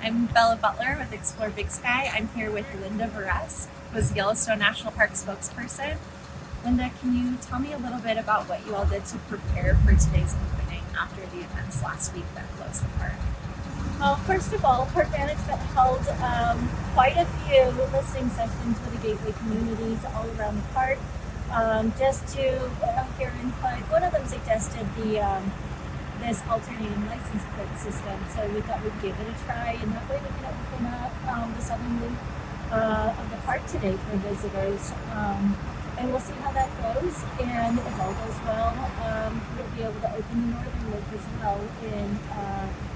I'm Bella Butler with Explore Big Sky. I'm here with Linda Veress, who is Yellowstone National Park spokesperson. Linda, can you tell me a little bit about what you all did to prepare for today's opening after the events last week that closed the park? Well, first of all, Park Management held quite a few listening sessions with the gateway communities all around the park, just to hear input. One of them suggested this alternating license plate system, so we thought we'd give it a try, and that way we can open up the southern loop of the park today for visitors. And we'll see how that goes, and if all goes well, we'll be able to open the northern loop as well in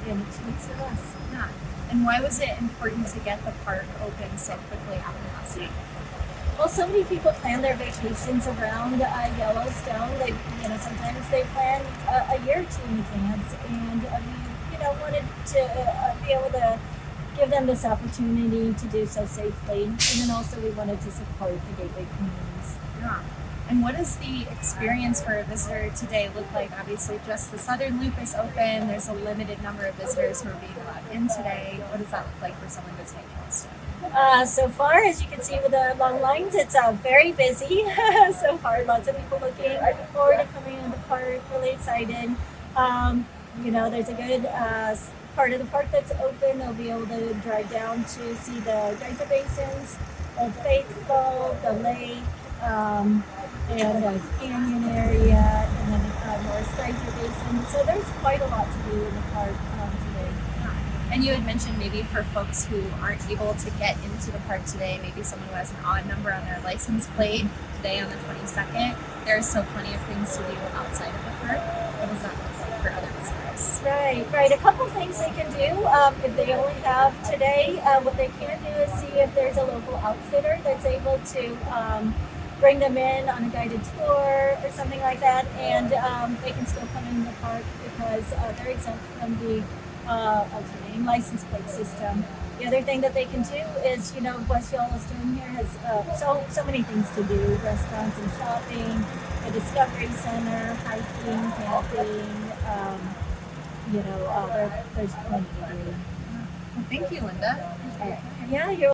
2 weeks or less. Yeah. And why was it important to get the park open so quickly after last week? Well, so many people plan their vacations around Yellowstone. Sometimes they plan a year or two in advance, and we, wanted to be able to give them this opportunity to do so safely, and then also we wanted to support the gateway communities. Yeah. And what does the experience for a visitor today look like? Obviously, just the southern loop is open. There's a limited number of visitors who are being allowed in today. What does that look like for someone visiting Yellowstone? So far, as you can see with the long lines, it's very busy so far. Lots of people looking forward to coming into the park, really excited. There's a good part of the park that's open. They'll be able to drive down to see the geyser basins, Old Faithful, the lake, and the canyon area, and then North Geyser Basin. So there's quite a lot to do in the park today. And you had mentioned maybe for folks who aren't able to get into the park today, maybe someone who has an odd number on their license plate today on the 22nd, there's still plenty of things to do outside of the park. What does that look like for other visitors? Right. A couple things they can do if they only have today. What they can do is see if there's a local outfitter that's able to bring them in on a guided tour or something like that, and they can still come in the park because they're exempt from the alternating license plate system. The other thing that they can do is, West Yellowstone here has so many things to do: restaurants and shopping, a discovery center, hiking, camping. There's plenty to do. Well, thank you, Linda. Yeah, you're